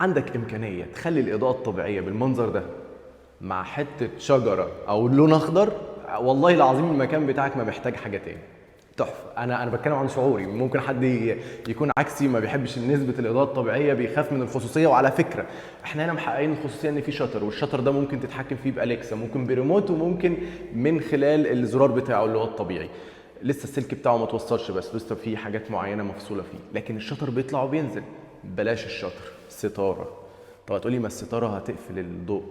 عندك امكانيه تخلي الاضاءه الطبيعيه بالمنظر ده مع حته شجره او لون اخضر، والله العظيم المكان بتاعك ما محتاج حاجه تاني. تحفه. انا بتكلم عن شعوري، ممكن حد يكون عكسي ما بيحبش نسبه الاضاءه الطبيعيه، بيخاف من الخصوصيه. وعلى فكره احنا هنا محققين الخصوصيه ان في شطر، والشطر ده ممكن تتحكم فيه باليكسا، ممكن بريموت، وممكن من خلال الزرار بتاعه اللي هو الطبيعي. لسه السلك بتاعه ما توصلش، بس لسه في حاجات معينه مفصوله فيه، لكن الشطر بيطلع وبينزل. بلاش الشطر، ستاره. طب هتقولي ما الستاره هتقفل الضوء.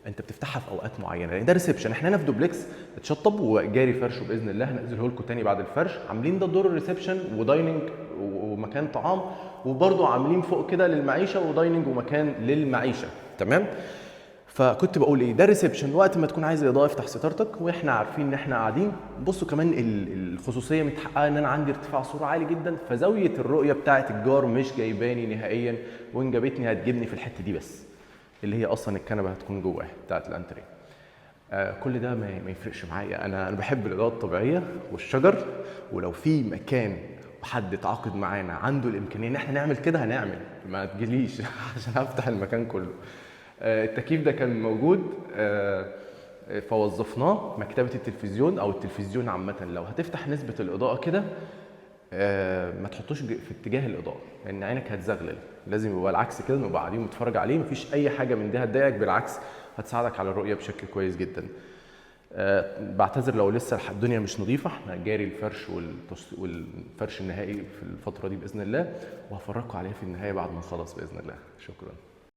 انت بتفتحها في اوقات معينه، يعني ده ريسبشن. احنا هنا في دوبلكس اتشطب وجاري فرشه باذن الله، هننزله لكم تاني بعد الفرش. عاملين ده دور الريسبشن ودايننج ومكان طعام، وبرده عاملين فوق كده للمعيشه ودايننج ومكان للمعيشه. تمام. فكنت بقول ايه، ده ريسبشن. وقت ما تكون عايز الاضاءه افتح ستارتك واحنا عارفين ان احنا قاعدين. بصوا كمان الخصوصيه متحققه، ان انا عندي ارتفاع صوره عالي جدا، فزاويه الرؤيه بتاعه الجار مش جايباني نهائيا، وان جابتني هتجيبني في الحته دي بس، اللي هي اصلا الكنبه هتكون جواها بتاعه الانتريه. كل ده ما يفرقش معايا. انا بحب الاضاءه الطبيعيه والشجر، ولو في مكان وحد اتعاقد معانا عنده الامكانيه ان احنا نعمل كده هنعمل، ما تجيليش عشان هفتح المكان كله. التكييف ده كان موجود، فوظفناه. مكتبه التلفزيون او التلفزيون عامه، لو هتفتح نسبه الاضاءه كده ما تحطوش في اتجاه الاضاءه، لان عينك هتزغلل. لازم يبقى العكس كده، نبقى قاعدين بنتفرج عليه، مفيش اي حاجه من دي هتضايقك، بالعكس هتساعدك على الرؤيه بشكل كويس جدا. بعتذر لو لسه الدنيا مش نظيفه، احنا جاري الفرش والفرش النهائي في الفتره دي باذن الله، وهفرجكم عليه في النهايه بعد ما نخلص باذن الله. شكرا.